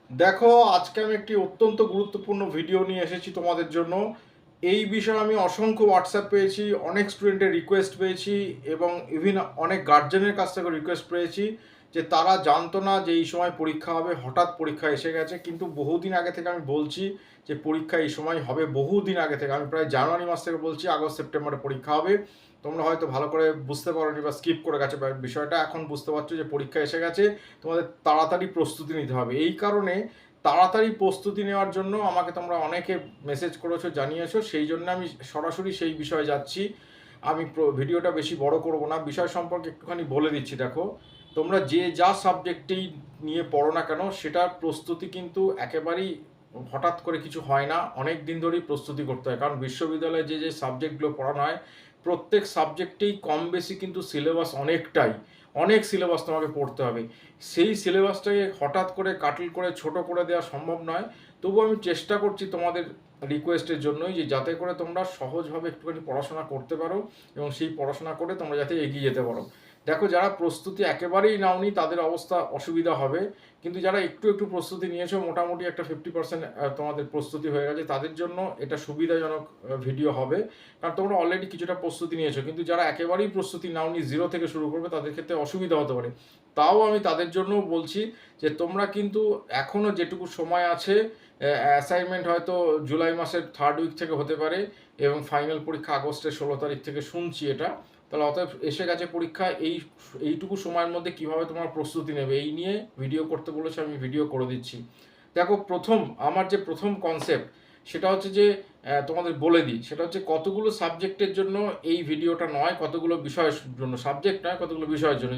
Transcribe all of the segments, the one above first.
দেখো, আজকে আমি একটি অত্যন্ত গুরুত্বপূর্ণ ভিডিও নিয়ে এসেছি তোমাদের জন্য। এই বিষয়ে আমি অসংখ্য হোয়াটসঅ্যাপ পেয়েছি, অনেক স্টুডেন্টের রিকোয়েস্ট পেয়েছি এবং ইভিন অনেক গার্জেনের কাছ থেকে রিকোয়েস্ট পেয়েছি যে তারা জানতো না যে এই সময় পরীক্ষা হবে, হঠাৎ পরীক্ষা এসে গেছে। কিন্তু বহুদিন আগে থেকে আমি বলছি যে পরীক্ষা এই সময় হবে, বহুদিন আগে থেকে আমি প্রায় জানুয়ারি মাস থেকে বলছি আগস্ট সেপ্টেম্বরে পরীক্ষা হবে। তোমরা হয়তো ভালো করে বুঝতে পারোনি বা স্কিপ করে গেছো বিষয়টা, এখন বুঝতে পারছো যে পরীক্ষা এসে গেছে, তোমাদের তাড়াতাড়ি প্রস্তুতি নিতে হবে। এই কারণে তাড়াতাড়ি প্রস্তুতি নেওয়ার জন্য আমাকে তোমরা অনেকে মেসেজ করেছো, জানিয়েছো, সেই জন্য আমি সরাসরি সেই বিষয়ে যাচ্ছি। আমি ভিডিওটা বেশি বড় করব না, বিষয় সম্পর্কে একটুখানি বলে দিচ্ছি। দেখো, তোমরা যে যা সাবজেক্টেই নিয়ে পড়ো না কেন, সেটার প্রস্তুতি কিন্তু একেবারেই হঠাৎ করে কিছু হয় না, অনেক দিন ধরেই প্রস্তুতি করতে হয়। কারণ বিশ্ববিদ্যালয়ে যে যে সাবজেক্টগুলো পড়ানো হয়, প্রত্যেক সাবজেক্টেই কম বেশি কিন্তু সিলেবাস অনেক সিলেবাস তোমাকে পড়তে হবে। সেই সিলেবাসটাকে হঠাৎ করে কাটল করে ছোট করে দেওয়া সম্ভব নয়। তবু আমি চেষ্টা করছি তোমাদের রিকোয়েস্টের জন্যই, যে যাতে করে তোমরা সহজভাবে একটুখানি পড়াশোনা করতে পারো এবং সেই পড়াশোনা করে তোমরা যাতে এগিয়ে যেতে পারো। দেখো, যারা প্রস্তুতি একেবারেই নাওনি তাদের অবস্থা অসুবিধা হবে, কিন্তু যারা একটু একটু প্রস্তুতি নিয়েছো, মোটামুটি একটা 50% তোমাদের প্রস্তুতি হয়ে গেছে, তাদের জন্য এটা সুবিধাজনক ভিডিও হবে। কারণ তোমরা অলরেডি কিছুটা প্রস্তুতি নিয়েছো, কিন্তু যারা একেবারেই প্রস্তুতি নাওনি, জিরো থেকে শুরু করবে, তাদের ক্ষেত্রে অসুবিধা হতে পারে। তাও আমি তাদের জন্য বলছি যে তোমরা কিন্তু এখনও যেটুকু সময় আছে, অ্যাসাইনমেন্ট হয়তো জুলাই মাসের থার্ড উইক থেকে হতে পারে এবং ফাইনাল পরীক্ষা আগস্টের 16 তারিখ থেকে শুনছি এটা। তাহলে অতএব এসে গেছে পরীক্ষা, এইটুকু সময়ের মধ্যে কিভাবে তোমরা প্রস্তুতি নেবে এই নিয়ে ভিডিও করতে বলেছে, আমি ভিডিও করে দিচ্ছি। দেখো, আমার যে প্রথম কনসেপ্ট সেটা হচ্ছে যে তোমাদের বলে দিই, সেটা হচ্ছে কতগুলো সাবজেক্টের জন্য এই ভিডিওটা নয়, কতগুলো বিষয়ের জন্য, সাবজেক্ট নয়, কতগুলো বিষয়ের জন্য।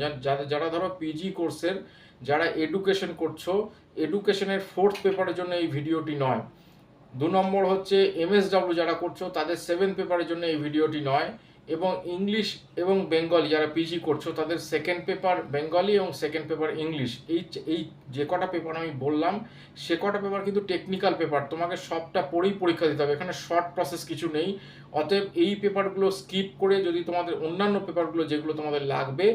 যারা ধরো পিজি কোর্সের, যারা এডুকেশন করছো, এডুকেশনের ফোর্থ পেপারের জন্য এই ভিডিওটি নয়। 2 নম্বর হচ্ছে এমএসডব্লিউ যারা করছো, তাদের 7 পেপারের জন্য এই ভিডিওটি নয়। এবং ইংলিশ এবং বেঙ্গলি যারা পিজি করছো, তাদের সেকেন্ড পেপার বেঙ্গলি এবং সেকেন্ড পেপার ইংলিশ, এই যে কটা পেপার আমি বললাম, সে কটা পেপার কিন্তু টেকনিক্যাল পেপার, তোমাকে সবটা পড়েই পরীক্ষা দিতে হবে, এখানে শর্ট প্রসেস কিছু নেই। অতএব এই পেপারগুলো স্কিপ করে যদি তোমাদের অন্যান্য পেপারগুলো যেগুলো তোমাদের লাগবে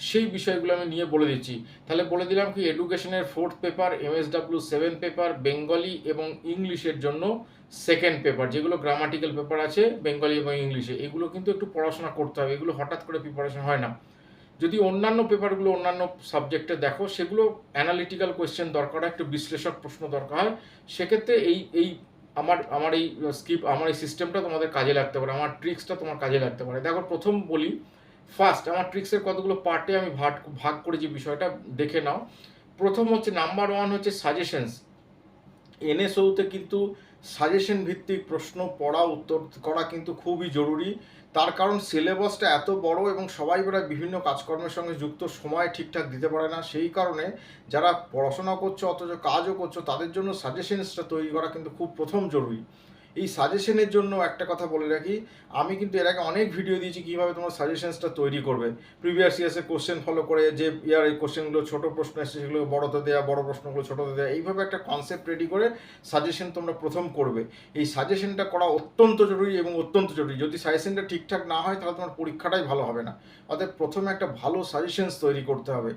সেই বিষয়গুলো আমি নিয়ে বলে দিচ্ছি। তাহলে বলে দিলাম কি, এডুকেশনের fourth paper, MSW 7 paper, Bengali এবং ইংলিশের জন্য সেকেন্ড পেপার, যেগুলো গ্রামাটিক্যাল পেপার আছে বেঙ্গলি এবং ইংলিশে, এগুলো কিন্তু একটু পড়াশোনা করতে হবে, এগুলো হঠাৎ করে প্রিপারেশন হয় না। যদি অন্যান্য পেপারগুলো অন্যান্য সাবজেক্টে দেখো, সেগুলো অ্যানালিটিক্যাল কোয়েশ্চেন দরকার হয়, একটু বিশ্লেষক প্রশ্ন দরকার হয়, সেক্ষেত্রে এই এই আমার এই আমার এই সিস্টেমটা তোমাদের কাজে লাগতে পারে, আমার ট্রিক্সটা তোমার কাজে লাগতে পারে। দেখো, প্রথম বলি, ফার্স্ট আমার ট্রিক্সের কতগুলো পার্টে আমি ভাগ ভাগ করেছি, বিষয়টা দেখে নাও। প্রথম হচ্ছে, নাম্বার 1 হচ্ছে সাজেশনস। এনএসওতে কিন্তু সাজেশন ভিত্তিক প্রশ্ন পড়া, উত্তর করা কিন্তু খুবই জরুরি। তার কারণ সিলেবাসটা এত বড় এবং সবাই প্রায় বিভিন্ন কাজকর্মের সঙ্গে যুক্ত, সময় ঠিকঠাক দিতে পারে না। সেই কারণে যারা পড়াশোনা করছো অথচ কাজও করছো, তাদের জন্য সাজেশনসটা তৈরি করা কিন্তু খুব প্রথম জরুরি। এই সাজেশনের জন্য একটা কথা বলে রাখি, আমি কিন্তু এর আগে অনেক ভিডিও দিয়েছি কীভাবে তোমরা সাজেশনসটা তৈরি করবে। প্রিভিয়াস ইয়ার্সের কোশ্চেন ফলো করে, যে ইয়ার এই কোশ্চেনগুলো ছোটো প্রশ্ন এসেছে সেগুলো বড়তে দেওয়া, বড় প্রশ্নগুলো ছোটোতে দেওয়া, এইভাবে একটা কনসেপ্ট রেডি করে সাজেশন তোমরা প্রথম করবে। এই সাজেশনটা করা অত্যন্ত জরুরি এবং অত্যন্ত জরুরি। যদি সাজেশনটা ঠিকঠাক না হয় তাহলে তোমার পরীক্ষাটাই ভালো হবে না। অর্থাৎ প্রথমে একটা ভালো সাজেশনস তৈরি করতে হবে।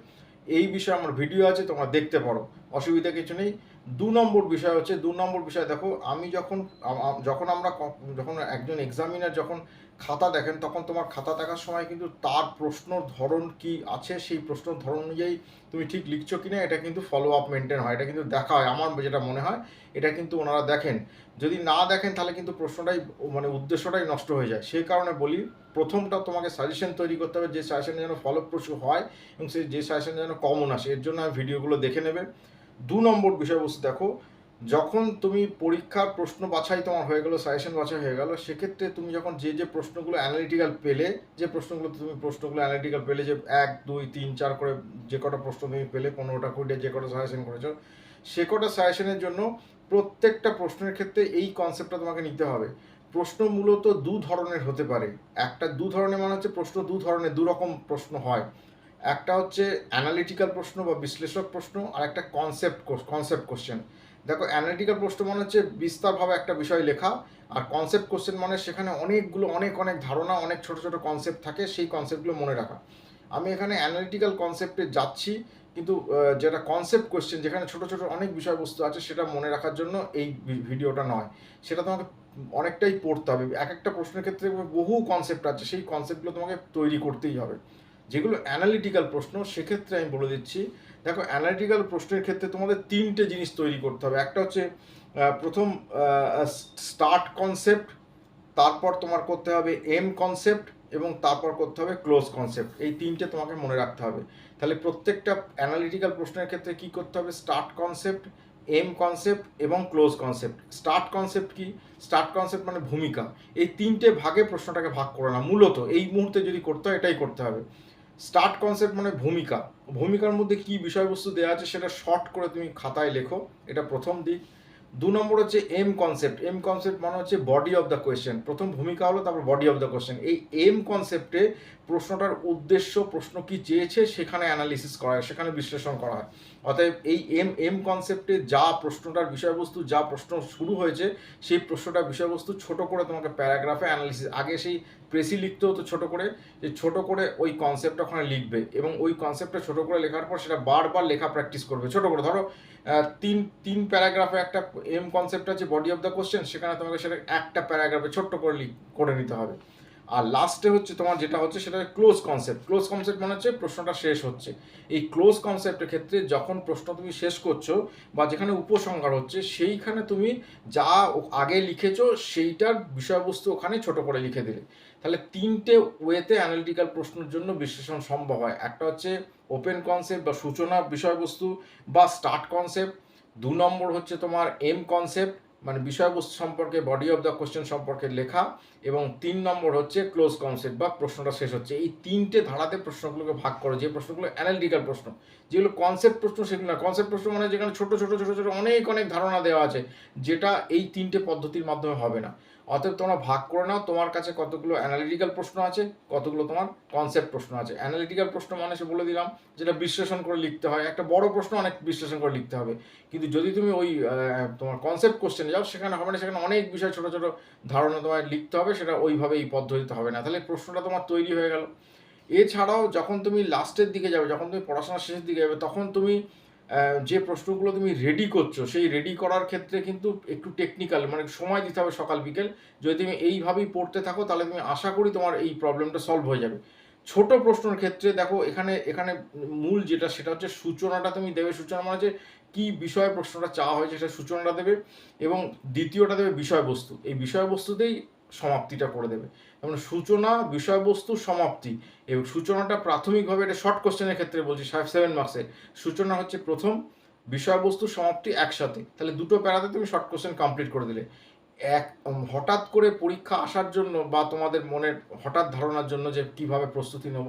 এই বিষয়ে আমার ভিডিও আছে, তোমরা দেখতে পারো, অসুবিধা কিছু নেই। 2 নম্বর বিষয় হচ্ছে, 2 নম্বর বিষয়, দেখো, আমি যখন একজন এক্সামিনার যখন খাতা দেখেন, তখন তোমার খাতা দেখার সময় কিন্তু তার প্রশ্নর ধরন কি আছে, সেই প্রশ্নর ধরন অনুযায়ী তুমি ঠিক লিখছো কিনা, এটা কিন্তু ফলো আপ মেনটেন হয়, এটা কিন্তু দেখা হয়, আমার যেটা মনে হয় এটা কিন্তু ওনারা দেখেন। যদি না দেখেন তাহলে কিন্তু প্রশ্নটাই উদ্দেশ্যটাই নষ্ট হয়ে যায়। সেই কারণে বলি, প্রথমটা তোমাকে সাজেশন তৈরি করতে হবে, যে সাজেশন যেন ফলপ্রসূ হয় এবং যে সাজেশন যেন কমন আসে, এর জন্য ভিডিওগুলো দেখে নেবে। 2 নম্বর বিষয়বস্তু, দেখো, যখন তুমি পরীক্ষার প্রশ্ন বাছাই তোমার হয়ে গেলো, সাজেশন বাছাই হয়ে গেল, সেক্ষেত্রে তুমি যখন যে প্রশ্নগুলো অ্যানালিটিক্যাল পেলে, অ্যানালিটিক্যাল পেলে, যে 1 2 3 4 করে যে কটা প্রশ্ন তুমি পেলে, 15টা 20টা যে কটা সাজেশন করেছো, সে কটা সাজেশনের জন্য প্রত্যেকটা প্রশ্নের ক্ষেত্রে এই কনসেপ্টটা তোমাকে নিতে হবে। প্রশ্ন মূলত 2 ধরনের হতে পারে। একটা 2 ধরনের মানে হচ্ছে, প্রশ্ন 2 ধরনের, 2 রকম প্রশ্ন হয়। একটা হচ্ছে অ্যানালিটিক্যাল প্রশ্ন বা বিশ্লেষক প্রশ্ন, আর একটা কনসেপ্ট কোশ্চেন। দেখো, অ্যানালিটিক্যাল প্রশ্ন মানে হচ্ছে বিস্তারভাবে একটা বিষয় লেখা, আর কনসেপ্ট কোশ্চেন মানে সেখানে অনেকগুলো অনেক ধারণা, অনেক ছোট ছোট কনসেপ্ট থাকে, সেই কনসেপ্টগুলো মনে রাখা। আমি এখানে অ্যানালিটিক্যাল কনসেপ্টে যাচ্ছি, কিন্তু যেটা কনসেপ্ট কোয়েশ্চেন, যেখানে ছোট ছোট অনেক বিষয়বস্তু আছে, সেটা মনে রাখার জন্য এই ভিডিওটা নয়। সেটা তোমাকে অনেকটাই পড়তে হবে। এক একটা প্রশ্নের ক্ষেত্রে বহু কনসেপ্ট আছে, সেই কনসেপ্টগুলো তোমাকে তৈরি করতেই হবে। যেগুলো অ্যানালিটিক্যাল প্রশ্ন, সেক্ষেত্রে আমি বলে দিচ্ছি, দেখো অ্যানালিটিক্যাল প্রশ্নের ক্ষেত্রে তোমাদের তিনটে জিনিস তৈরি করতে হবে। একটা হচ্ছে প্রথম স্টার্ট কনসেপ্ট, তারপর তোমার করতে হবে এম কনসেপ্ট, এবং তারপর করতে হবে ক্লোজ কনসেপ্ট। এই তিনটে তোমাকে মনে রাখতে হবে। তাহলে প্রত্যেকটা অ্যানালিটিক্যাল প্রশ্নের ক্ষেত্রে কি করতে হবে? স্টার্ট কনসেপ্ট, এম কনসেপ্ট এবং ক্লোজ কনসেপ্ট। স্টার্ট কনসেপ্ট কি? স্টার্ট কনসেপ্ট মানে ভূমিকা। এই তিনটে ভাগে প্রশ্নটাকে ভাগ করে না, মূলত এই মুহূর্তে যদি করতে হয় এটাই করতে হবে। স্টার্ট কনসেপ্ট মানে ভূমিকা, ভূমিকার মধ্যে কি বিষয়বস্তু দেওয়া আছে সেটা শর্ট করে তুমি খাতায় লেখো, এটা প্রথম দিক। 2 নম্বর হচ্ছে এম কনসেপ্ট। এম কনসেপ্ট মানে হচ্ছে বডি অফ দ্য কোয়েশ্চেন। প্রথম ভূমিকা হলো, তারপর বডি অফ দ্য কোয়েশ্চেন। এই এম কনসেপ্টে প্রশ্নটার উদ্দেশ্য, প্রশ্ন কি চেয়েছে সেখানে অ্যানালিসিস করা হয়, সেখানে বিশ্লেষণ করা হয়। অতএব এই এম কনসেপ্টে যা প্রশ্নটার বিষয়বস্তু, যা প্রশ্ন শুরু হয়েছে সেই প্রশ্নটার বিষয়বস্তু ছোট করে তোমাকে প্যারাগ্রাফে অ্যানালিসিস, আগে সেই প্রেসি লিখতে হতো ছোট করে, যে ছোট করে ওই কনসেপ্টটা ওখানে লিখবে, এবং ওই কনসেপ্টটা ছোট করে লেখার পর সেটা বারবার লেখা প্র্যাকটিস করবে ছোট করে। ধরো তিন প্যারাগ্রাফে একটা এম কনসেপ্ট আছে বডি অফ দ্য কোশ্চেন, সেখানে তোমাকে সেটা একটা প্যারাগ্রাফে ছোট্ট করে করে নিতে হবে। আর লাস্টে হচ্ছে তোমার যেটা হচ্ছে সেটা ক্লোজ কনসেপ্ট। ক্লোজ কনসেপ্ট মানে হচ্ছে প্রশ্নটা শেষ হচ্ছে। এই ক্লোজ কনসেপ্টের ক্ষেত্রে যখন প্রশ্ন তুমি শেষ করছো বা যেখানে উপসংহার হচ্ছে, সেইখানে তুমি যা আগে লিখেছো সেইটার বিষয়বস্তু ওখানে ছোট করে লিখে দিলে। তাহলে তিনটে ওয়েতে অ্যানালিটিক্যাল প্রশ্নের জন্য বিশ্লেষণ সম্ভব হয়। একটা হচ্ছে ওপেন কনসেপ্ট বা সূচনা বিষয়বস্তু বা স্টার্ট কনসেপ্ট। 2 নম্বর হচ্ছে তোমার এম কনসেপ্ট মানে বিষয়বস্তু সম্পর্কে, বডি অফ দ্য কোশ্চেন সম্পর্কে লেখা, এবং 3 নম্বর হচ্ছে ক্লোজ কনসেপ্ট বা প্রশ্নটা শেষ হচ্ছে। এই তিনটে ধারাতে প্রশ্নগুলোকে ভাগ করে, যে প্রশ্নগুলো অ্যানালিটিক্যাল প্রশ্ন। যেগুলো কনসেপ্ট প্রশ্ন সেগুলো না। কনসেপ্ট প্রশ্ন মানে যেখানে ছোট ছোট ছোট ছোট অনেক অনেক ধারণা দেওয়া আছে, যেটা এই তিনটে পদ্ধতির মাধ্যমে হবে না। অতএব তোমরা ভাগ করে নাও, তোমার কাছে কতগুলো অ্যানালিটিক্যাল প্রশ্ন আছে, কতগুলো তোমার কনসেপ্ট প্রশ্ন আছে। অ্যানালিটিক্যাল প্রশ্ন মানে সে বলে দিলাম, যেটা বিশ্লেষণ করে লিখতে হয়। একটা বড় প্রশ্ন অনেক বিশ্লেষণ করে লিখতে হবে। কিন্তু যদি তুমি ওই তোমার কনসেপ্ট কোশ্চেনে যাও, সেখানে হবে না, সেখানে অনেক বিষয় ছোট ছোট ধারণা তোমার লিখতে হবে, সেটা ওইভাবে এই পদ্ধতিতে হবে না। তাহলে প্রশ্নটা তোমার তৈরি হয়ে গেল। এছাড়াও যখন তুমি লাস্টের দিকে যাবে, যখন তুমি পড়াশোনার শেষের দিকে যাবে, তখন তুমি যে প্রশ্নগুলো তুমি রেডি করছো, সেই রেডি করার ক্ষেত্রে কিন্তু একটু টেকনিক্যাল, মানে সময় দিতে হবে সকাল বিকেল। যদি তুমি এইভাবেই পড়তে থাকো, তাহলে তুমি আশা করি তোমার এই প্রবলেমটা সলভ হয়ে যাবে। ছোট প্রশ্নের ক্ষেত্রে দেখো, এখানে এখানে মূল যেটা সেটা হচ্ছে সূচনাটা তুমি দেবে। সূচনা মানে হচ্ছে কী বিষয়ে প্রশ্নটা চাওয়া হয়েছে সেটা সূচনাটা দেবে, এবং দ্বিতীয়টা দেবে বিষয়বস্তু। এই বিষয়বস্তুতেই সমাপ্তিটা করে দেবে। যেমন সূচনা, বিষয়বস্তু, সমাপ্তি। এবং সূচনাটা প্রাথমিকভাবে, এটা শর্ট কোশ্চেনের ক্ষেত্রে বলছি, 7 মার্কসে। সূচনা হচ্ছে প্রথম, বিষয়বস্তু সমাপ্তি একসাথে। তাহলে দুটো প্যারাতে তুমি শর্ট কোশ্চেন কমপ্লিট করে দিলে। হঠাৎ করে পরীক্ষা আসার জন্য বা তোমাদের মনের হঠাৎ ধারণার জন্য যে কিভাবে প্রস্তুতি নেব,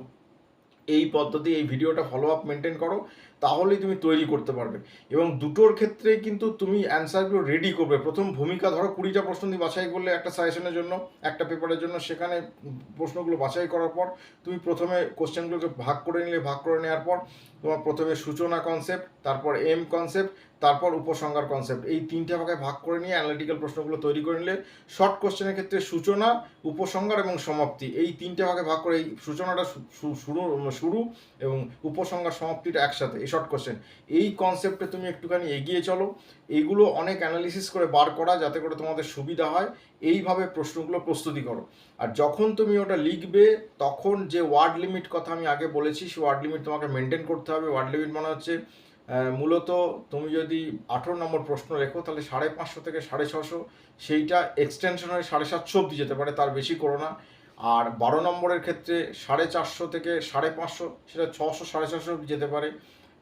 এই পদ্ধতি, এই ভিডিওটা ফলো আপ মেনটেন করো, তাহলেই তুমি তৈরি করতে পারবে। এবং দুটোর ক্ষেত্রে কিন্তু তুমি অ্যান্সারগুলো রেডি করবে। প্রথম ভূমিকা, ধরো 20টা প্রশ্ন তুমি বাছাই করলে একটা সাজেশনের জন্য, একটা পেপারের জন্য, সেখানে প্রশ্নগুলো বাছাই করার পর তুমি প্রথমে কোশ্চেনগুলোকে ভাগ করে নিলে। ভাগ করে নেওয়ার পর তোমার প্রথমে সূচনা কনসেপ্ট, তারপর এম কনসেপ্ট, তারপর উপসংহার কনসেপ্ট, এই তিনটে ভাগে ভাগ করে নিয়ে অ্যানালিটিক্যাল প্রশ্নগুলো তৈরি করে নিলে। শর্ট কোশ্চেনের ক্ষেত্রে সূচনা, উপসংহার এবং সমাপ্তি, এই তিনটে ভাগে ভাগ করে, এই সূচনাটা শুরু এবং উপসংহার সমাপ্তিটা একসাথে, এই শর্ট কোশ্চেন। এই কনসেপ্টে তুমি একটুখানি এগিয়ে চলো। এইগুলো অনেক অ্যানালিসিস করে বার করা, যাতে করে তোমাদের সুবিধা হয়। এইভাবে প্রশ্নগুলো প্রস্তুতি করো। আর যখন তুমি ওটা লিখবে, তখন যে ওয়ার্ড লিমিট কথা আমি আগে বলেছি, সেই ওয়ার্ড লিমিট তোমাকে মেনটেন করতে হবে। ওয়ার্ড লিমিট মানে হচ্ছে মূলত তুমি যদি 18 নম্বর প্রশ্ন লেখো, তাহলে 550 থেকে 650, সেইটা এক্সটেনশন হয়ে 750 অব্দি যেতে পারে, তার বেশি করো না। আর 12 নম্বরের ক্ষেত্রে 450 থেকে 550, সেটা 600 650 অব্দি যেতে পারে।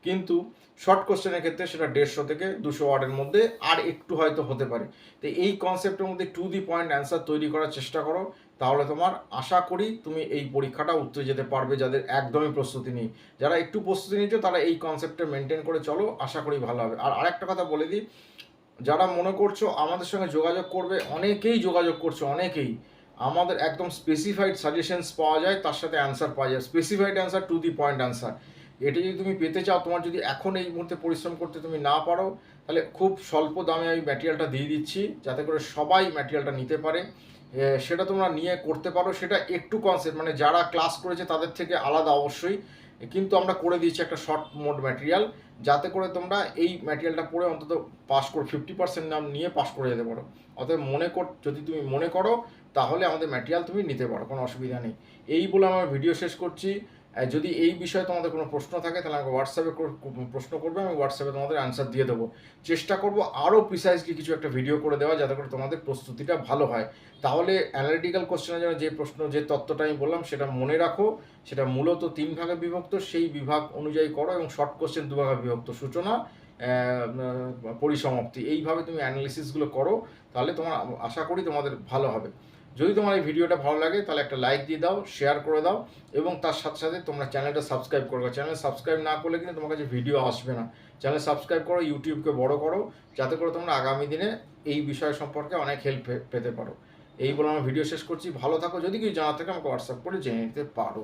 কিন্তু শর্ট কোশ্চেনের ক্ষেত্রে সেটা 150 থেকে 200 ওয়ার্ডের মধ্যে, আর একটু হয়তো হতে পারে। তো এই কনসেপ্টের মধ্যে টু দি পয়েন্ট অ্যান্সার তৈরি করার চেষ্টা করো, তাহলে তোমার আশা করি তুমি এই পরীক্ষাটা উত্তরে যেতে পারবে। যাদের একদমই প্রস্তুতি নেই, যারা একটু প্রস্তুতি নিচ্ছ, তারা এই কনসেপ্টে মেনটেন করে চলো, আশা করি ভালো হবে। আর আরেকটা কথা বলে দিই, যারা মনে করছো আমাদের সঙ্গে যোগাযোগ করবে, অনেকেই যোগাযোগ করছো, অনেকেই। আমাদের একদম স্পেসিফাইড সাজেশনস পাওয়া যায়, তার সাথে অ্যান্সার পাওয়া যায়, specified answer, to the point answer. এটা যদি তুমি পেতে চাও, তোমার যদি এখন এই মুহূর্তে পরিশ্রম করতে তুমি না পারো, তাহলে খুব স্বল্প দামে আমি ম্যাটেরিয়ালটা দিয়ে দিচ্ছি, যাতে করে সবাই ম্যাটেরিয়ালটা নিতে পারে। সেটা তোমরা নিয়ে করতে পারো। সেটা একটু কনসেপ্ট, মানে যারা ক্লাস করেছে তাদের থেকে আলাদা অবশ্যই। কিন্তু আমরা করে দিয়েছি একটা শর্ট মোড ম্যাটেরিয়াল, যাতে করে তোমরা এই ম্যাটেরিয়ালটা পড়ে অন্তত পাস করে 50% নাম নিয়ে পাস করে যেতে পারো। অতএব যদি তুমি মনে করো তাহলে আমাদের ম্যাটেরিয়াল তুমি নিতে পারো, কোনো অসুবিধা নেই। এই বলে আমার ভিডিও শেষ করছি। যদি এই বিষয়ে তোমাদের কোনো প্রশ্ন থাকে তাহলে আমাকে হোয়াটসঅ্যাপে প্রশ্ন করবে, আমি হোয়াটসঅ্যাপে তোমাদের অ্যান্সার দিয়ে দেবো। চেষ্টা করব আরও প্রিসাইজলি কিছু একটা ভিডিও করে দেওয়া, যাতে করে তোমাদের প্রস্তুতিটা ভালো হয়। তাহলে অ্যানালিটিক্যাল কোশ্চেনের জন্য যে প্রশ্ন, যে তত্ত্বটা আমি বললাম সেটা মনে রাখো। সেটা মূলত 3 ভাগে বিভক্ত, সেই বিভাগ অনুযায়ী করো, এবং শর্ট কোশ্চেন 2 ভাগে বিভক্ত, সূচনা পরিসমাপ্তি। এইভাবে তুমি অ্যানালিসিসগুলো করো, তাহলে তোমার আশা করি তোমাদের ভালো হবে। যদি তোমার এই ভিডিওটা ভালো লাগে তাহলে একটা লাইক দিয়ে দাও, শেয়ার করে দাও, এবং তার সাথে সাথে তোমরা চ্যানেলটা সাবস্ক্রাইব করবে। চ্যানেল সাবস্ক্রাইব না করলে কিন্তু তোমার কাছে ভিডিও আসবে না। চ্যানেল সাবস্ক্রাইব করো, ইউটিউবকে বড় করো, যাতে করে তোমরা আগামী দিনে এই বিষয় সম্পর্কে অনেক হেল্প পেতে পারো। এই বলে আমার ভিডিও শেষ করছি। ভালো থাকো। যদি কিছু জানা থাকে আমাকে হোয়াটসঅ্যাপ করে জেনে নিতে পারো।